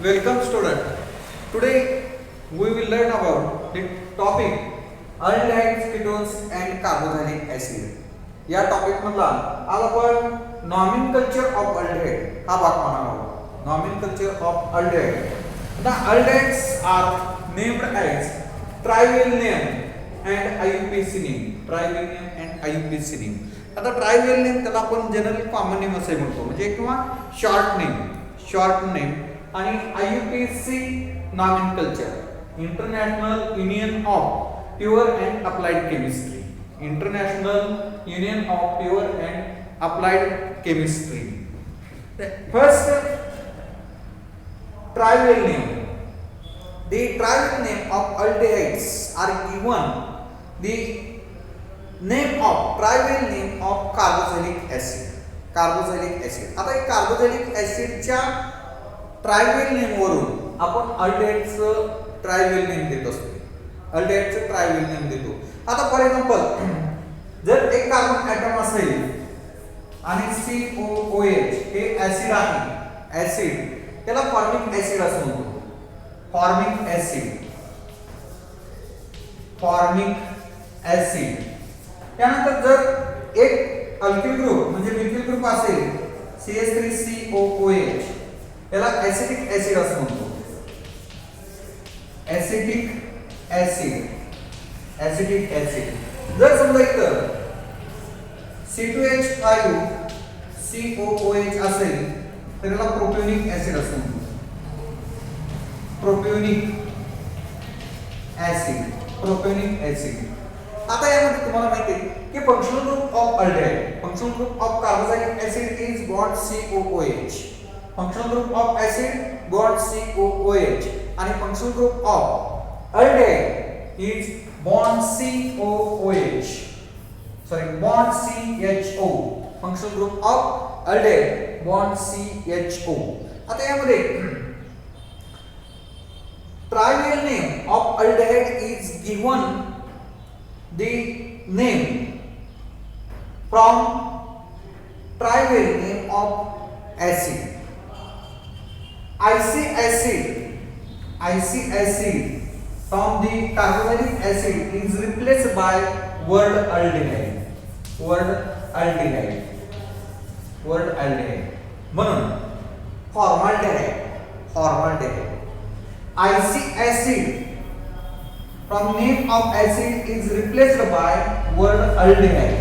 Welcome student. Today we will learn about the topic aldehydes, ketones and carboxylic acid. या topic मधला आज आपण nomenclature of aldehyde हा भाग पाहणार आहोत. Nomenclature of aldehyde. The aldehydes are named as trivial name and IUPAC name. Trivial name and IUPAC name. आता ट्रायव्हियल name त्याला आपण जनरल कॉमन नेम असे म्हणतो म्हणजे किंवा शॉर्ट नेम आणि IUPAC nomenclature international union of pure and applied chemistry. International union of pure and applied chemistry. First trivial name. The trivial name of aldehydes are given the name of trivial name of carboxylic acid. Carboxylic acid. आता एक carboxylic ऍसिडच्या ट्रायव्हियल name वरून आपण अल्डिहाइडचं ट्रायव्हियल name देत असतो. अल्डिहाइडचं ट्रायव्हियल name देतो. आता for example जर एक कार्बन ऍटम असेल आणि COOH हे ऍसिड आहे. ऍसिड त्याला फॉर्मिक ऍसिड असं म्हणतो. Formic acid. त्यानंतर जर एक अल्किल ग्रुप म्हणजे मिथिल ग्रुप असेल CH3COOH त्याला ऍसिटिक ऍसिड असं म्हणतो. Acetic acid. जर समजा इथं C2H5COOH असेल तर याला प्रोपियोनिक ऍसिड असं म्हणतो. Propionic acid. आता यामध्ये तुम्हाला माहिती आहे की functional group of aldehyde, functional group of carboxylic acid is bond COOH. Functional group of acid bond COOH आणि functional group of aldehyde is bond COOH. Bond CHO. Functional group of aldehyde bond CHO. आता यामध्ये trivial name of aldehyde is given the name from trivial name of acid. IC acid from the carboxylic acid is replaced by word aldehyde. म्हणून formaldehyde. IC acid from name of acid is replaced by word aldehyde.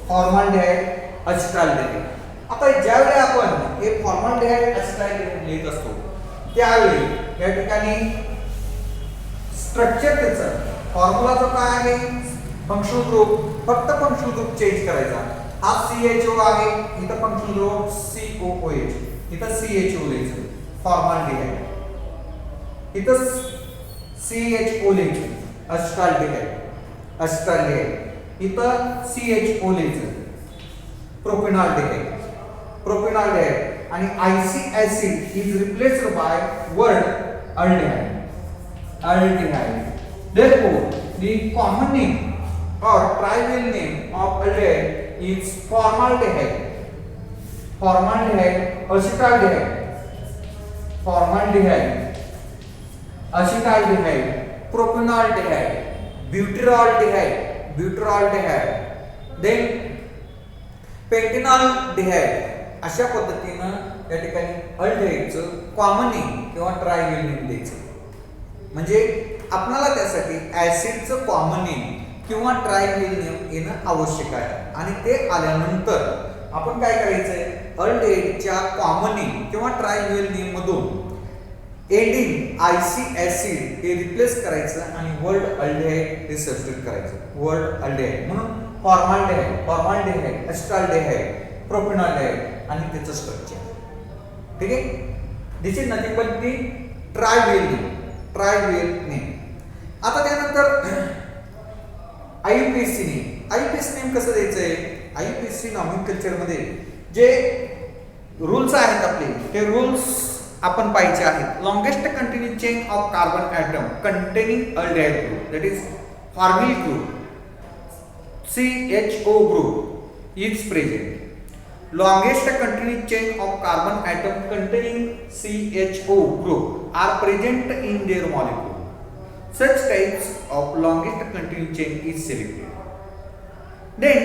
Formaldehyde, acetaldehyde. आता ज्यावेळी आपण हे formaldehyde acetaldehyde लिहित असतो त्यावेळी या ठिकाणी स्ट्रक्चर त्याचं फॉर्म्युलाचं काय आहे फंक्शनल ग्रुप फक्त फंक्शनल ग्रुप चेंज करायचा. हा CHO आहे इथं फंक्शनल ग्रुप COOH इथं CHO लिहायचं. फॉर्मल्डिहाइड इथं CHO लिहायचं. acetaldehyde इथं CHO लिहायचं. प्रोपेनॉल्डिहाइड आणि IC acid is replaced by word aldehyde. Therefore the common name or trivial name of aldehyde is formaldehyde, acetaldehyde, propanaldehyde, butyraldehyde, then pentanaldehyde. अशा पद्धतीनं या ठिकाणी अल्डिहाइडचं कॉमन नेम किंवा ट्रायव्हियल नेम द्यायचं. म्हणजे आपल्याला त्यासाठी ऍसिडचं कॉमन नेम किंवा ट्रायव्हियल नेम येणं आवश्यक आहे आणि ते आल्यानंतर आपण काय करायचंय अल्डिहाइडच्या कॉमन नेम किंवा ट्रायव्हियल नेम मधून एंडिंग IC ऍसिड हे रिप्लेस करायचं आणि वर्ड अल्डिहाइड हे सबस्टिट्यूट करायचं. वर्ड अल्डिहाइड म्हणून फॉर्मल्डिहाइड, acetaldehyde, प्रोपेनॉल्डिहाइड आणि त्याचं स्ट्रक्चर. ठीक आहे. This is nothing but the trivial name. आता त्यानंतर IUPAC नेम कसं द्यायचंय IUPAC नॉमेनक्लेचर मध्ये जे रूल्स आहेत आपले ते रूल्स आपण पाहिजे आहेत. Longest continuous chain of carbon atom containing aldehyde group that is formyl group CHO group is present. longest continuous chain of carbon atom containing CHO group are present in their molecule. Such types of longest continuous chain is selected. Then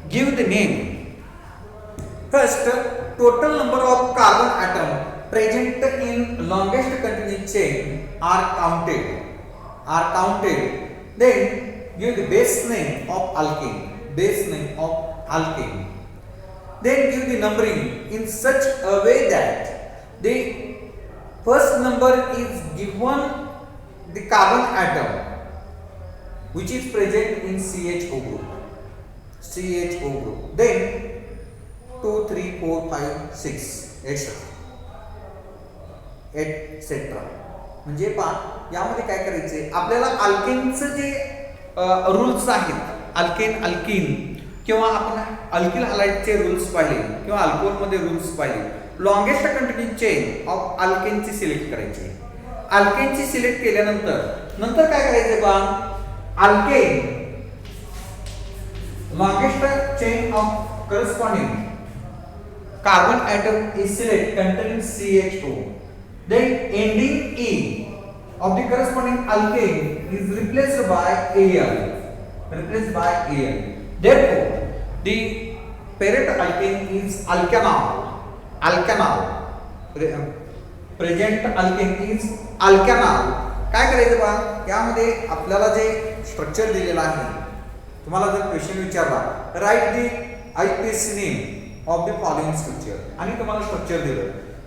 give the name. First, total number of carbon atom present in longest continuous chain are counted. Then give the base name of alkane. Then give the numbering in such a way that the first number is given the carbon atom which is present in CHO group. Then 2, 3, 4, 5, 6 etc. म्हणजे पहा यामध्ये काय करायचे आपल्याला अल्केनचं जे rules आहेत alkyne किंवा आपण अल्किल हलाइडचे रूल्स पाहिले किंवा अल्कोहोल मध्ये रूल्स पाहिले. लॉंगेस्ट कंटिन्यूस चेन ऑफ अल्केनची सिलेक्ट करायची. अल्केनची सिलेक्ट केल्यानंतर काय करायचे बा alkane longest chain of corresponding carbon atom is select containing CHO. Then ending E of the corresponding alkane is replaced by Al. Therefore, the parent alkane is alkanol. Present alkane is alkanol. काय करायचं बा यामध्ये आपल्याला जे structure दिलेलं आहे तुम्हाला जर क्वेश्चन विचारला write the IUPAC name of the following structure आणि तुम्हाला स्ट्रक्चर दिलं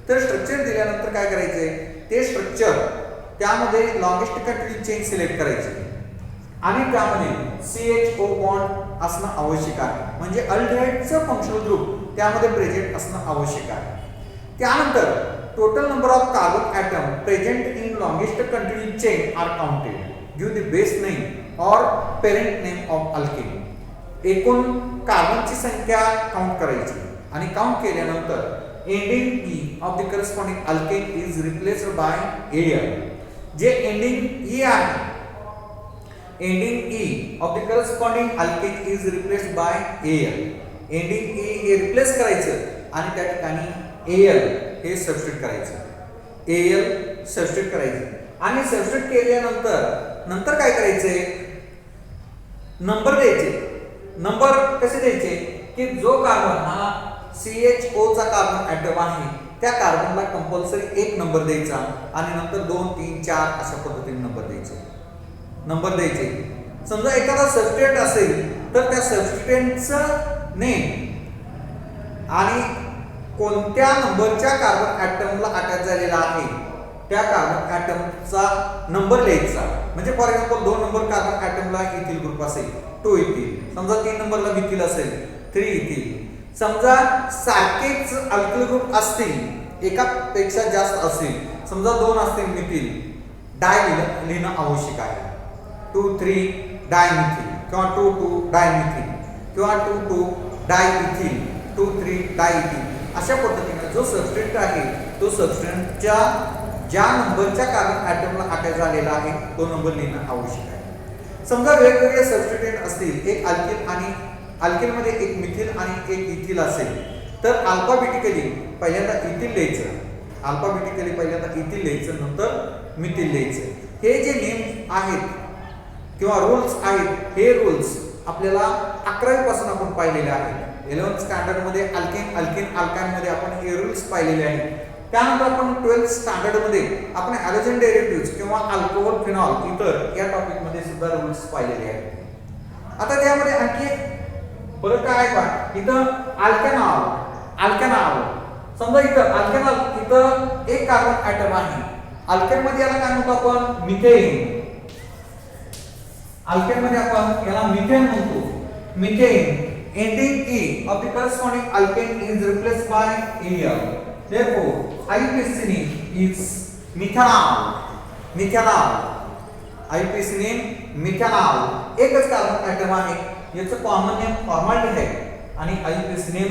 तर स्ट्रक्चर दिल्यानंतर काय करायचंय ते स्ट्रक्चर त्यामध्ये लॉंगेस्ट कंटिन्यूस चेन सिलेक्ट करायची आणि त्यामध्ये CHO बॉन्ड असणं आवश्यक आहे. म्हणजे अल्डिहाइडचं फंक्शनल ग्रुप त्यामध्ये प्रेझेंट असणं आवश्यक आहे. त्यानंतर total number of carbon atom present in longest continuous chain are counted. Give the base name or parent name of alkane. एकूण कार्बनची संख्या काउंट करायची आणि काउंट केल्यानंतर ending E of the corresponding alkane is replaced by Al. जे ending E आहे ending E of the corresponding alkane is replaced by Al. Ending E हे replace करायचं आणि त्या ठिकाणी Al हे सबस्टिट्यूट करायचं आणि सबस्टिट्यूट केल्यानंतर काय करायचंय नंबर द्यायचे. नंबर कसे द्यायचे की जो कार्बन हा CHO चा कार्बन ॲटम आहे त्या कार्बनला कंपल्सरी एक नंबर द्यायचा आणि नंतर 2, 3, 4 अशा पद्धतीने नंबर द्यायचे. समजा एखादा सबस्टिट्यूट असेल तर त्या सबस्टिट्यूटचं नेम आणि कोणत्या नंबरच्या कार्बन ॲटमला अटॅच झालेला आहे त्या कार्बन ॲटमचा नंबर लिहायचा. म्हणजे फॉर एक्झाम्पल 2 नंबर कार्बन ॲटमला इथिल ग्रुप असेल 2 येतील. समजा 3 नंबरला मिथिल असेल 3 येतील. समजा सारखेच अल्किल ग्रुप असतील एकापेक्षा जास्त असेल समजा 2 असतील मिथिल डाय लिहिणं आवश्यक आहे. 2, 3 डायमिथिल किंवा 2, 2 डायमिथिल किंवा 2, 2 डायइथिल 2, 3 डायइथिल अशा पद्धतीने जो सबस्ट्रेट आहे तो सबस्ट्रेटच्या ज्या नंबरच्या कार्बन ॲटमला अटॅच झालेला आहे तो नंबर लिहिणं आवश्यक आहे. समजा वेगवेगळे सबस्टिट्यूट असतील एक अल्किल आणि अल्किलमध्ये एक मिथिल आणि एक इथिल असेल तर अल्फाबेटिकली पहिल्यांदा इथिल लिहायचं नंतर मिथिल लिहायचं. हे जे नेम आहेत किंवा रूल्स आहेत हे रूल्स आपल्याला 11वी पासून आपण पाहिलेले आहेत. 11th स्टँडर्ड मध्ये अल्काइन मध्ये आपण हे रूल्स पाहिलेले आहेत. त्यानंतर आपण 12th स्टँडर्ड मध्ये आपण हॅलोजन डेरिव्हेटिव्ह्ज किंवा अल्कोहोल फिनॉल इतर या टॉपिक मध्ये सुद्धा रूल्स पाहिलेले आहेत. आता त्यामध्ये आणखी बरं काय आहे का इथं अल्कॅनॉल समजा इथं अल्कॅनॉल इथं एक कार्बन ॲटम आहे. अल्केन मध्ये याला काय म्हणतो आपण मिथेन. अल्केन मध्ये आपण याला मिथेन म्हणतो. Methane ending E of the corresponding alkane is replaced by Al. Therefore, IUPAC name is methanol. IUPAC name methanol. एकच कार्बन ॲटम आहे याचं कॉमन नेम फॉर्मल्डिहाइड आणि IUPAC नेम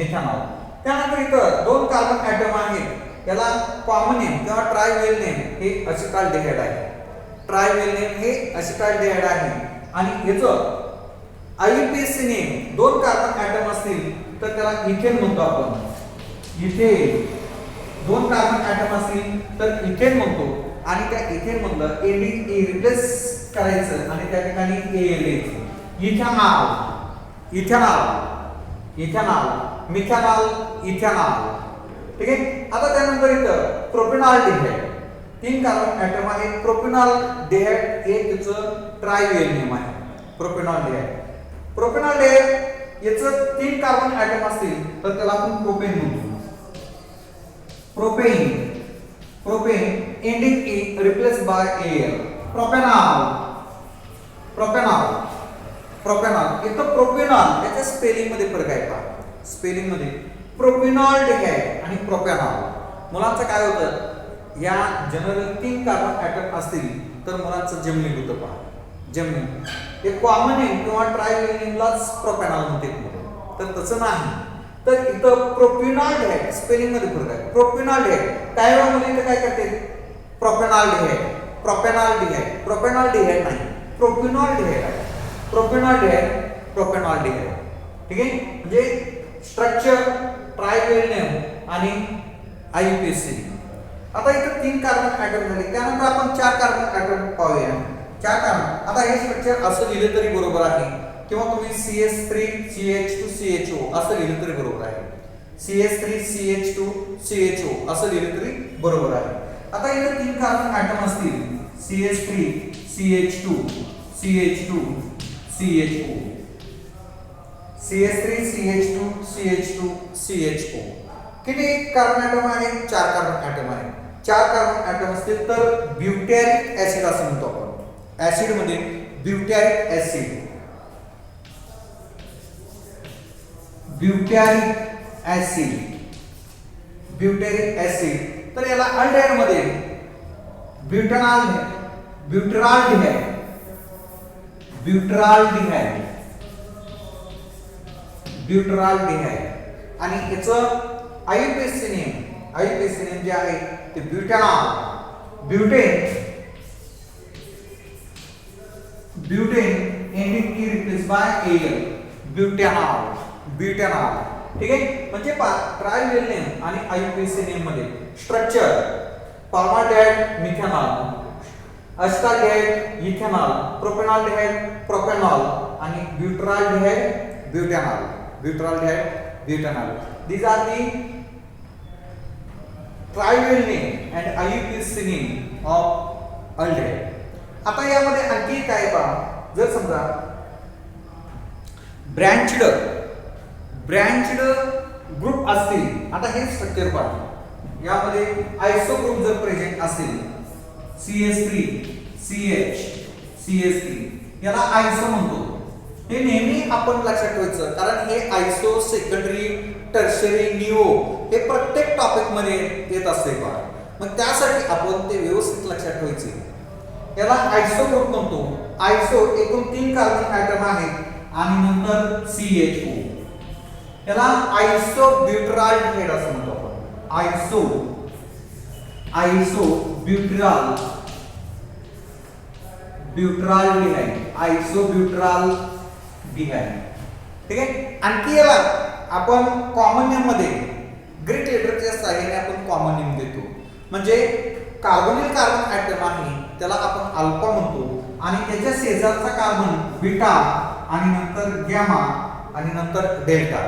methanol. त्यानंतर इथं 2 कार्बन ॲटम आहेत याला कॉमन नेम किंवा ट्रायवेल name हे असिटाल्डिहाइड आहे. आणि याचं IUPAC नेम दोन कार्बन ऍटम असतील तर त्याला इथेन म्हणतो आपण. इथेन दोन कार्बन ऍटम असतील तर इथेन म्हणतो आणि त्या इथेन मधलं एंडिंग ए रिप्लेस करायचं आणि त्या ठिकाणी ए लिहायचं. Ethanol ethanol ethanol methanol ethanol. ठीक आहे. आता त्यानंतर इथं प्रोपेनॉल्डिहाइड तीन कार्बन ऍटम आहे. प्रोपेनॉल्डिहाइड हे त्याचं ट्रायवेल नेम आहे. प्रोपेनॉल्डिहाइड प्रोपेनॉल्डिहाइड याचं तीन कार्बन ऍटम असतील तर त्याला आपण प्रोपेन म्हणतो. Propane propane ending A replace by L. Propanol propanol propanol. इथं प्रोपेनॉल याच्या स्पेलिंग मध्ये फरक आहे का? स्पेलिंग मध्ये प्रोपेनॉल्डिहाइड आणि प्रोपेनॉल मुलांचं काय होतं, या जनरल तीन कार्बन ऍटम असतील तर मुलांचं जमनिक होतं पहा. जमनिक हे कॉमन नेम किंवा ट्रायवेल नेमलाच प्रोपेनॉल म्हणतात, तर तसं नाही. तर इथं प्रोपेनॉल्डिहाइड स्पेलिंग मध्ये फरक आहे. प्रोपेनॉल्डिहाइड काय मुली इथं काय करते, प्रोपेनॉल्डिहाइड प्रोपेनॉल्डिहाइड प्रोपेनॉल्डिहाइड नाही, प्रोपेनॉल्डिहाइड आहे. प्रोपेनॉल्डिहाइड प्रोपेनॉल्डिहाइड. ठीक आहे. म्हणजे स्ट्रक्चर ट्रायवेल नेम आणि IUPAC. आता इथं तीन कार्बन ऍटम झाले. त्यानंतर आपण चार कार्बन ऍटम पाहूया. चार कार्बन. आता हे स्ट्रक्चर असं लिहिलं तरी बरोबर आहे किंवा तुम्ही CH3CH2CHO असं लिहिलं तरी बरोबर आहे. CH3CH2CHO असं लिहिलं तरी बरोबर आहे. आता इथे तीन कार्बन ऍटम असतील CH3CH2CH2CHO CH3CH2CH2CHO. किती कार्बन ऍटम आहे? चार कार्बन ऍटम आहे. चार कार्बन ऍटम असतील तर ब्युटॅरिक ऍसिड असं म्हणतो आपण. ऍसिड मध्ये ब्युटॅरिक ऍसिड ब्युटॅरिक ऍसिड ब्युटॅरिक ऍसिड. तर याला अल्डिहाइड मध्ये ब्युटॅनॉल ब्युटरॉल्डिहाइड ब्युटरॉल्डिहाइड ब्युटरॉल्डिहाइड आणि याचं IUPAC नेम जे आहे ते ब्युटॅनॉल. ब्युटेन एंडिंग की replace by al. Butanal butanal. ठीक आहे. म्हणजे ट्रायवेल नेम आणि IUPAC नेम मध्ये structure formaldehyde methanal, acetaldehyde ethanal, propionaldehyde propanal आणि butyraldehyde butanol. ब्युटरॉल्डिहाइड butanol. These are the trivial name and IUPAC name of aldehyde. आता यामध्ये आणखी काय पहा, जर समजा ब्रँच्ड ग्रुप असतील. आता हे स्ट्रक्चर पहा, यामध्ये आयसो ग्रुप जर प्रेझेंट असेल CH3 याला आयसो म्हणतो. हे नेहमी आपण लक्षात ठेवायचं कारण हे आयसो सेकंडरी टर्शियरी निओ हे प्रत्येक टॉपिक मध्ये येत असते पहा. मग त्यासाठी आपण ते व्यवस्थित लक्षात ठेवायचे. याला आयसो ग्रुप म्हणतो. आयसो एकूण तीन कार्बन ऍटम आहेत आणि नंतर CHO. याला आयसो ब्युटरॉल्डिहाइड असं म्हणतो आपण. आयसो ब्युटरॉल्डिहाइड आयसो ब्युटरॉल्डिहाइड. ठीक आहे. आणखी याला आपण कॉमन नेम मध्ये ग्रीक लेटरच्या सहाय्याने आपण कॉमन नेम देतो. म्हणजे कार्बोनिल कार्बन ऍटम आहे त्याला आपण अल्फा म्हणतो आणि त्याच्या शेजारचा कार्बन बीटा आणि नंतर गॅमा आणि नंतर delta.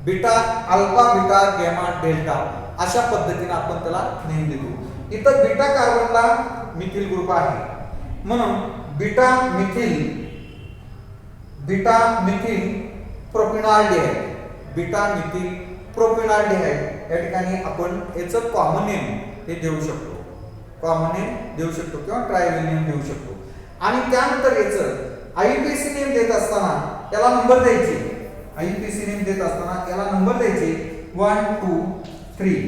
Beta alpha beta gamma delta अशा पद्धतीने आपण त्याला नेम देतो. इथं बीटा कार्बनला मिथिल ग्रुप आहे म्हणून बीटा मिथिल प्रोपेनॉल्डिहाइड या ठिकाणी आपण याचं कॉमन नेम हे देऊ शकतो. किंवा ट्रायवेल नेम देऊ शकतो. आणि त्यानंतर याचं IUPAC नेम देत असताना याला नंबर द्यायचे. IUPAC नेम देत असताना याला नंबर द्यायचे 1 2 3.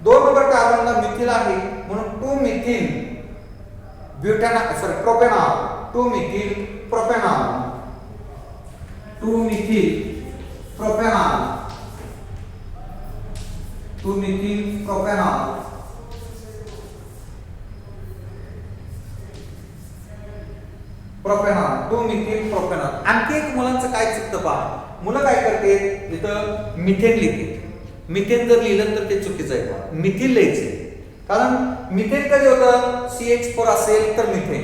दोन नंबर कार्बनला मिथिल आहे म्हणून 2 methyl propanol 2 methyl propanol 2 methyl propanol 2 methyl propanol propanol 2 methyl propanol. आणखी एक मुलांचं काय चुकतं पहा, मुलं काय करते इथं मिथेन लिहिते. मिथेन जर लिहिलं तर ते चुकीचं आहे पहा, मिथिल लिहायचे. कारण मिथेन कधी होतं, CH4 असेल तर मिथेन.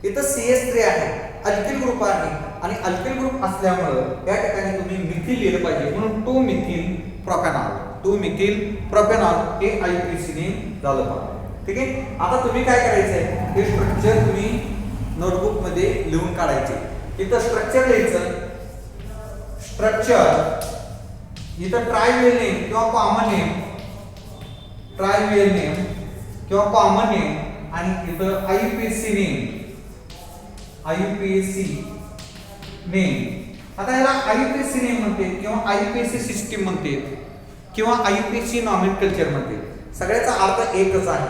इथं CH3 आहे, अल्किल ग्रुप आहे आणि अल्किल ग्रुप असल्यामुळं या ठिकाणी तुम्ही मिथिल लिहिलं पाहिजे, म्हणून 2 मिथिल प्रोपेनॉल. 2 मिथिल प्रोपेनॉल हे IUPAC ने झालं पहा. ठीक आहे. आता तुम्ही काय करायचंय, हे स्ट्रक्चर तुम्ही नोटबुक मध्ये लिहून काढायचे. इथं स्ट्रक्चर लिहायचं. स्ट्रक्चर इथं ट्रायव्हेल नेम किंवा कॉमन नेम, ट्रायव्हेल नेम किंवा कॉमन नेम आणि इथं IUPAC नेम, IUPAC नेम. आता याला IUPAC नेम म्हणते किंवा IUPAC सिस्टीम म्हणते किंवा IUPAC नॉमेनक्लेचर म्हणते. सगळ्याचा अर्थ एकच आहे,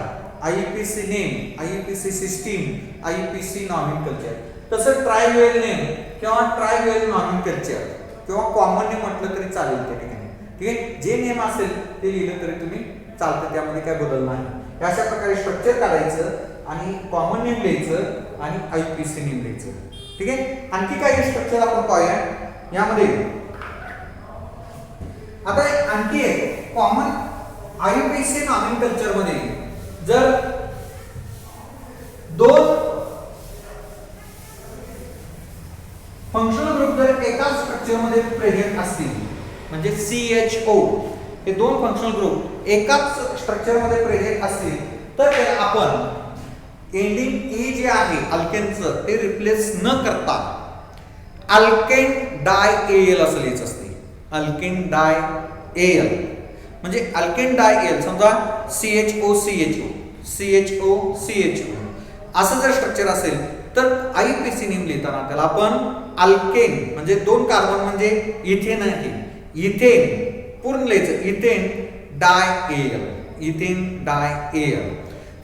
IUPAC name, IUPAC system, IUPAC nomenclature. तसं ट्रायव्हेल नेम किंवा ट्रायव्हेल नॉमेनक्लेचर किंवा कॉमन नेम म्हटलं तरी चालेल त्या ठिकाणी. ठीक आहे. जे नेम असेल ते लिहिलं तरी तुम्ही चालतं, त्यामध्ये काय बदल नाही. अशा प्रकारे स्ट्रक्चर काढायचं आणि कॉमन नेम लिहायचं आणि IUPAC नेम लिहायचं. ठीक आहे. आणखी काही स्ट्रक्चर आपण पाहूया यामध्ये. आता आणखी एक कॉमन IUPAC नॉमेनक्लेचर मध्ये जर दोन फंक्शनल ग्रुप जर एकाच स्ट्रक्चर मध्ये प्रेझेंट असतील, म्हणजे CHO हे दोन फंक्शनल ग्रुप एकाच स्ट्रक्चर मध्ये प्रेझेंट असतील, तर त्याला आपण एंडिंग E जे आहे अल्केनचं ते रिप्लेस न करता अल्केन डाय AL असं लिहायचं असते. अल्केन डाय AL म्हणजे अल्केन डाय AL. समजा CHO CHO CHO CHO असं जर स्ट्रक्चर असेल तर IUPAC नेम लिहिताना त्याला आपण अल्केन म्हणजे दोन कार्बन म्हणजे इथेन आहे, इथेन पूर्ण लिहायचं, इथेन डाय AL, इथेन डाय AL.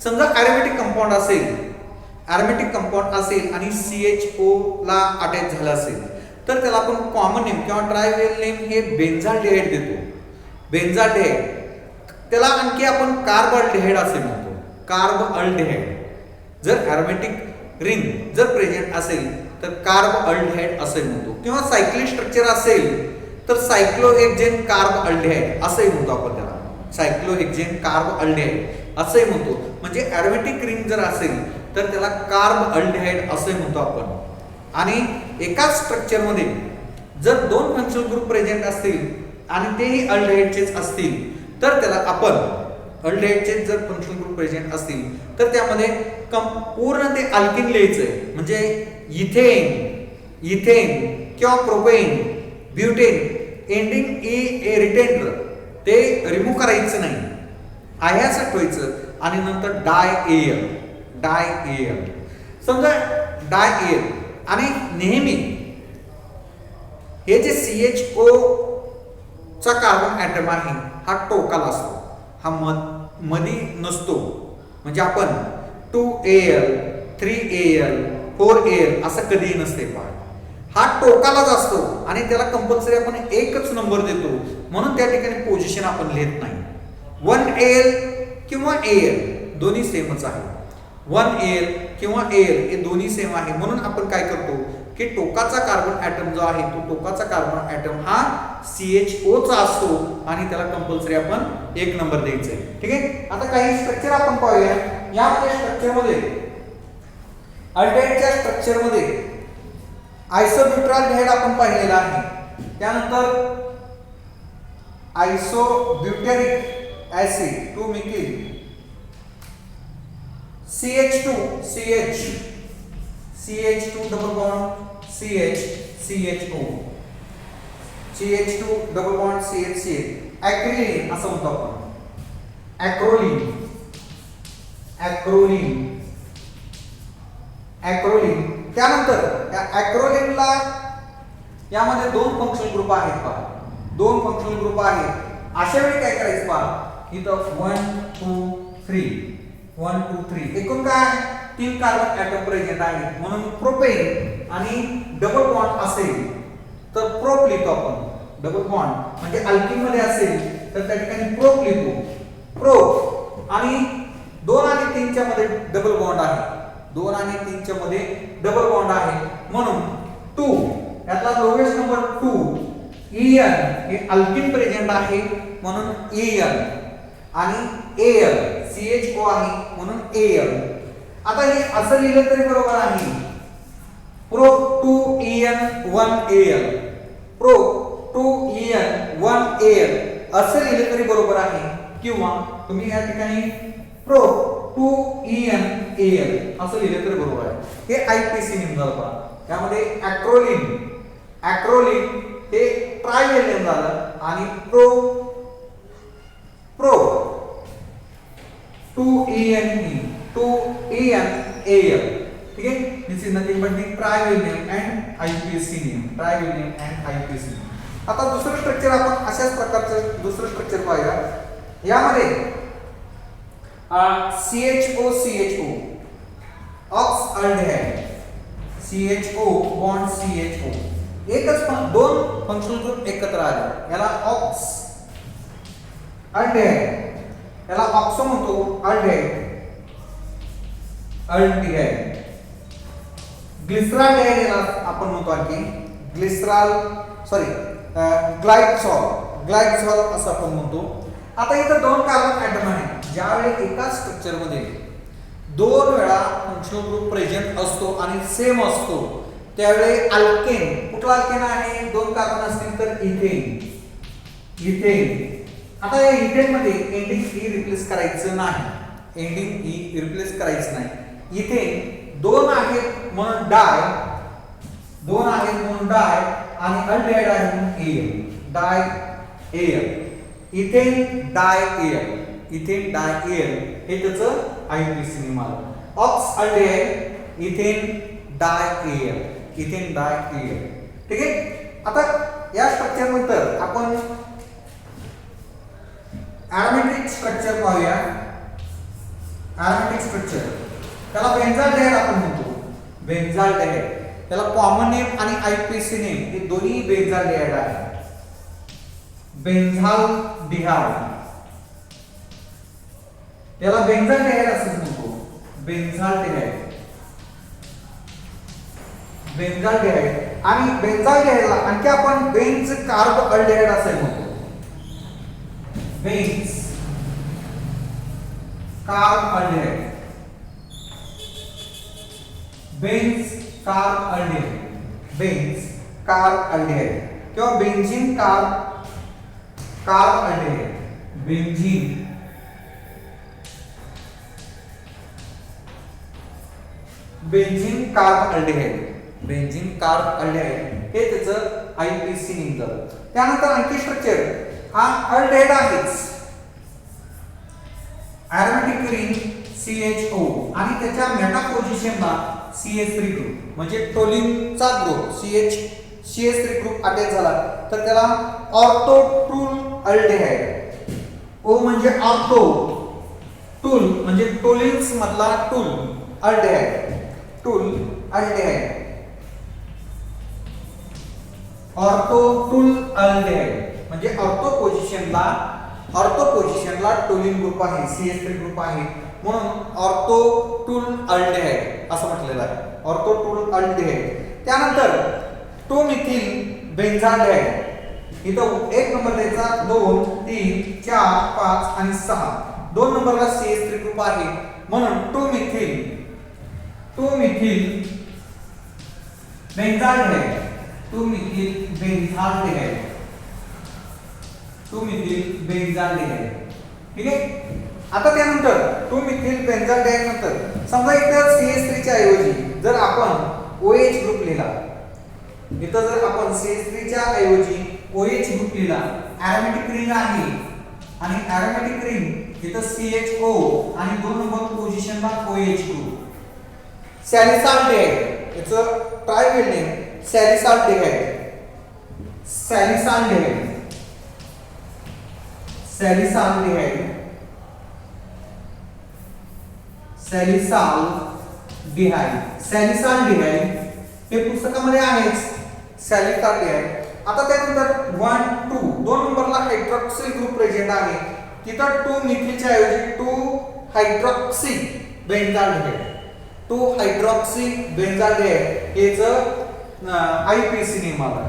समजा एरोमॅटिक कंपाऊंड असेल, एरोमॅटिक कंपाऊंड असेल आणि CHO ला अटॅच झाला असेल तर त्याला आपण कॉमन नेम किंवा ट्रायव्हेल नेम हे बेन्झाल्डिहाइड देतो. बेन्झाल्डिहाइड त्याला आणखी आपण कार्बल्डिहाइड असे म्हणतो, कार्बअल्डिहाइड. जर एरोमॅटिक रिंग जर प्रेझेंट असेल तर कार्बअल्डिहाइड असे म्हणतो. किंवा सायक्लिक स्ट्रक्चर असेल तर सायक्लोहेक्झेन कार्बअल्डिहाइड असे म्हणतो आपण त्याला, सायक्लोहेक्झेन कार्बअल्डिहाइड असे म्हणतो. म्हणजे एरोमॅटिक रिंग जर असेल तर त्याला कार्बअल्डिहाइड असे म्हणतो आपण. आणि एकाच स्ट्रक्चर मध्ये जर दोन फंक्शनल ग्रुप प्रेझेंट असतील आणि तेही अल्डिहाइडचेच असतील तर त्याला आपण अल्डिहाइडचे जर फंक्शनल ग्रुप प्रेझेंट असतील तर त्यामध्ये पूर्ण ते अल्किन लिहायचंय. म्हणजे इथेन, इथेन किंवा प्रोपेन, ब्युटेन एंडिंग ए रिटेंड ते रिमूव्ह करायचं नाही, आहे असं ठेवायचं. आणि नंतर डाय AL, डाय AL. समजा डाय AL आणि नेहमी हे जे CHO चा कार्बन ऍटम आहे हा टोकाला असतो, हा मधी नसतो. म्हणजे आपण 2AL 3AL 4AL असं कधीही नसते पहा, हा टोकालाच असतो आणि त्याला कंपल्सरी आपण एकच नंबर देतो, म्हणून त्या ठिकाणी पोझिशन आपण लिहित नाही. 1AL किंवा AL दोन्ही सेमच आहे, 1AL किंवा AL हे दोन्ही सेम आहे. म्हणून आपण काय करतो की टोकाचा कार्बन ऍटम जो आहे तो टोकाचा कार्बन ऍटम हा CHO चा असतो आणि त्याला कंपल्सरी आपण एक नंबर द्यायचा आहे. ठीक आहे. आता काही स्ट्रक्चर आपण पाहूया. यामध्ये स्ट्रक्चर मध्ये अल्डिहाइडच्या स्ट्रक्चर मध्ये आयसोब्युटाल्डिहाइड आपण पाहिलेला आहे. त्यानंतर isobutyric acid 2 methyl CH2 CH CH2 double bond CH CHO CH2 double bond CH CH acrolein असं म्हणतो आपण, ऍक्रोलिन, ऍक्रोलिन, ऍक्रोलिन. त्यानंतर या ऍक्रोलिनला यामध्ये दोन फंक्शनल ग्रुप आहेत पहा, दोन फंक्शनल ग्रुप आहेत. अशा वेळी काय करायचं पहा, इथं 1 2 3 1 2 3 एकूण काय 3 कार्बन ऍटम प्रेझेंट आहेत. म्हणून प्रोपेन आणि डबल बॉन्ड असेल तर प्रोप लिहितो आपण. डबल बॉन्ड म्हणजे अल्किन मध्ये असेल तर त्या ठिकाणी प्रोप लिहितो, प्रोप. आणि 2 आणि 3 च्या मध्ये डबल बॉन्ड आहे 2 आणि 3 च्या मध्ये डबल बॉन्ड आहे म्हणून 2 यातला लोएस्ट नंबर 2 En हे अल्किन प्रेझेंट आहे म्हणून En आणि Al CHO आहे म्हणून Al. आता हे असं लिहिलं तरी बरोबर आहे प्रो 2En1Al प्रो 2En1Al असं लिहिलं तरी बरोबर आहे किंवा तुम्ही या ठिकाणी प्रो 2En Al असं लिहिलं तरी बरोबर आहे. हे आयपीसी नेम झालं पहा. त्यामध्ये ॲक्रोलिन हे ट्रायव्हेलियम झालं आणि प्रो 2En2En Al. ठीक आहे. This is nothing but the trivial and IUPAC name. Trivial and IUPAC. आता दुसरं स्ट्रक्चर आपण अशाच प्रकारचं दुसरं स्ट्रक्चर पाहूया. यामध्ये CHO ox aldehyde CHO bond CHO एकच पण दोन फंक्शनल ग्रुप एकत्र आले याला ऑक्स अल्डिहाइड याला ऑक्सो म्हणतो अल्डिहाइड ग्लिसरॉल्डिहाइड याला आपण म्हणतो आणखी ग्लायकॉल असं आपण म्हणतो. आता इथं दोन कार्बन ऍटम आहेत. ज्यावेळी एका स्ट्रक्चर मध्ये दोन वेळा फंक्शनल ग्रुप प्रेझेंट असतो आणि सेम असतो त्यावेळी अल्केन कुठला अल्केन आहे दोन कार्बन असतील तर इथेन. आता या इथेन मध्ये एंडिंग ई रिप्लेस करायचं नाही. इथेन दोन आहेत म्हणून डाय आणि अल्डिहाइड आहे म्हणून डाय इथेन डाय एल हे त्याचं आयपीसी नेम आलं. ऑक्स अल्डिहाइड इथेन डाय एल. ठीक आहे. आता या स्ट्रक्चर नंतर आपण एरोमॅटिक स्ट्रक्चर पाहूया. एरोमॅटिक स्ट्रक्चर त्याला बेन्झाल्डिहाइड आपण म्हणतो. बेन्झाल्डिहाइड त्याला कॉमन नेम आणि आयपीसी नेम हे दोन्ही बेन्झाल्डिहाइड आहे. बेन्झाल्डिहाइड त्याला बेन्झाल्डिहाइड असं म्हणतो. बेन्झाल्डिहाइड आणि बेन्झाल्डिहाइडला आणखी आपण बेन्झ कार्ब अल्डिहाइड असं म्हणतो. बेन्झ कार्ब अल्डिहाइड किंवा बेन्झीन कार्ब अल्डिहाइड. बेन्झीन कार्ब अल्डिहाइड हे त्याचं आयपीसी नेम झालं. त्यानंतर आणखी स्ट्रक्चर हा अल्डिहाइड आहेच. एरोमॅटिक रिंग CHO आणि त्याच्या मेटा पोझिशनला CH3 ग्रुप म्हणजे टोलिनचा ग्रुप CH3 ग्रुप अटॅच झाला तर त्याला ऑर्थो टूल अल्डिहाइड. O म्हणजे ऑर्थो, टूल म्हणजे टोलिन्स मधला tool aldehyde. Ortho tool aldehyde म्हणजे ऑर्थो पोझिशनला टोलिन ग्रुप आहे CH3 ग्रुप आहे म्हणून ऑर्थो टूल अल्डिहाइड असं म्हटलेलं आहे. Ortho tool aldehyde. त्यानंतर 2 मिथिल बेन्झाल्डिहाइड इथं एक नंबर द्यायचा 2 3 4 5 आणि 6 दोन नंबरला CH3 ग्रुप आहे म्हणून 2 मिथिल बेन्झाल्डिहाइड. ठीक आहे. आता त्यानंतर 2 मिथिल बेन्झाल्डिहाइड नंतर समजा इथं CH3 च्या ऐवजी जर आपण OH ग्रुप लिहिला OH ग्रुप लिहिला एरोमॅटिक रिंग आहे आणि एरोमॅटिक रिंग इथं CHO आणि 2 नंबर पोझिशनला OH ग्रुप. सॅलिसाल्डिहाइड याचं ट्रायव्हेल नेम सॅलिसाल्डिहाइड. हे पुस्तकामध्ये आहेच सॅलिसाल्डिहाइड. आता त्यानंतर 1 2 दोन नंबरला हायड्रॉक्सिल ग्रुप प्रेझेंट आहे तिथं 2 मिथिलच्या ऐवजी 2 हायड्रॉक्सी बेन्झाल्डिहाइड. 2 हायड्रॉक्सी बेन्झाल्डेहाइड हेच IPC नेम आला.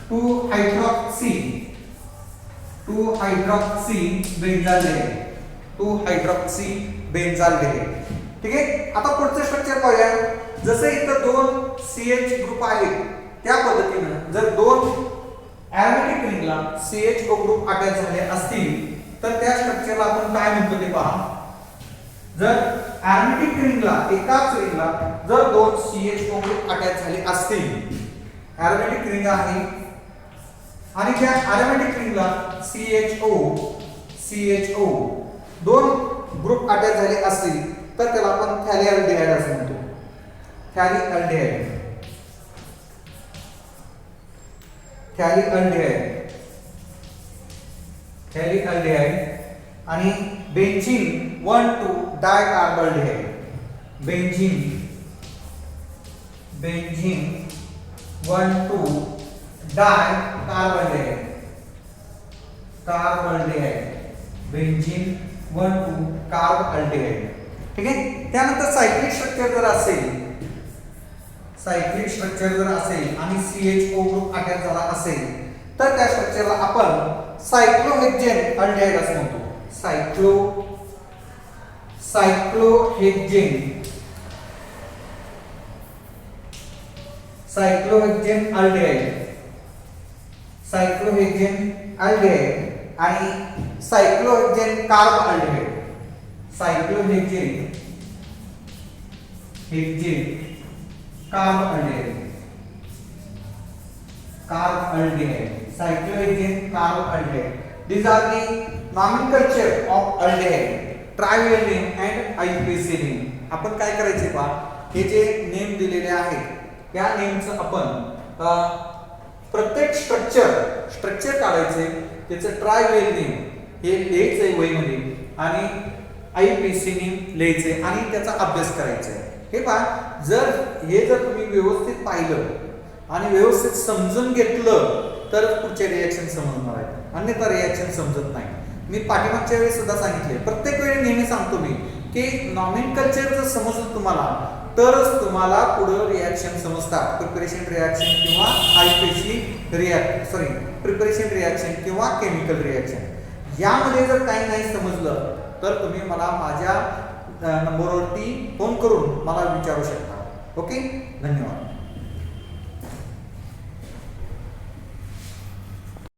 2 हायड्रॉक्सी बेन्झाल्डेहाइड. 2 हायड्रॉक्सी बेन्झाल्डेहाइड. ठीक आहे. आता पुढचं स्ट्रक्चर पाहूया. जसे इथं 2 CH ग्रुप आहेत त्या पद्धतीनं जर 2 ॲरोमॅटिक रिंगला CHO ग्रुप अटॅच झाले असतील तर त्या स्ट्रक्चरला आपण काय म्हणतो ते पहा. जर ॲरोमॅटिक रिंगला एकाच रिंगला जर 2 CHO ग्रुप अटॅच झाले असतील, ॲरोमॅटिक रिंग आहे आणि त्या ॲरोमॅटिक रिंगला CHO 2 ग्रुप अटॅच झाले असतील तर त्याला आपण थॅलिअल्डिहाइड असं म्हणतो. थॅलिअल्डिहाइड आणि बेंझीन 1,2 डायकार्बल्डिहाइड. बेंझीन 1,2 डायकार्बल्डिहाइड. बेंझीन 1,2 कार्बल्डिहाइड. ठीक आहे. त्यानंतर सायक्लिक स्ट्रक्चर जर असेल आणि CHO ग्रुप अटॅच झाला असेल तर त्या स्ट्रक्चरला आपण सायक्लोहेक्झेन अल्डिहाइड असं म्हणतो. सायक्लोहेक्झेन अल्डिहाइड आणि सायक्लोहेक्झेन कार्ब aldehyde. Carb aldehyde. Cyclohexane carb aldehyde. These are the nomenclature of aldehyde. Trivial name and IUPAC name. आपण काय करायचे पहा, हे जे नेम दिलेले आहेत या नेमचं आपण प्रत्येक स्ट्रक्चर काढायचे, त्याचं ट्रायवेल नेम हे लिहायचंय वहीमध्ये आणि IUPAC नेम लिहायचे आणि त्याचा अभ्यास करायचा आहे. हे पहा, जर तुम्ही व्यवस्थित पाहिलं आणि व्यवस्थित समजून घेतलं तर पुढचे रिएक्शन समजणार आहे, अन्यथा रिएक्शन समजत नाही. मी पाठीमागच्या वेळी सुद्धा सांगितले, प्रत्येक वेळी नेहमी सांगतो मी की नॉमेनक्लेचर जर समजलं तुम्हाला तरच तुम्हाला पुढे रिएक्शन समजतात. प्रिपरेशन रिएक्शन किंवा केमिकल रिएक्शन. यामध्ये जर काही नाही समजलं तर तुम्ही मला माझ्या नंबरवरती फोन करून मला विचारू शकता. ओके, धन्यवाद.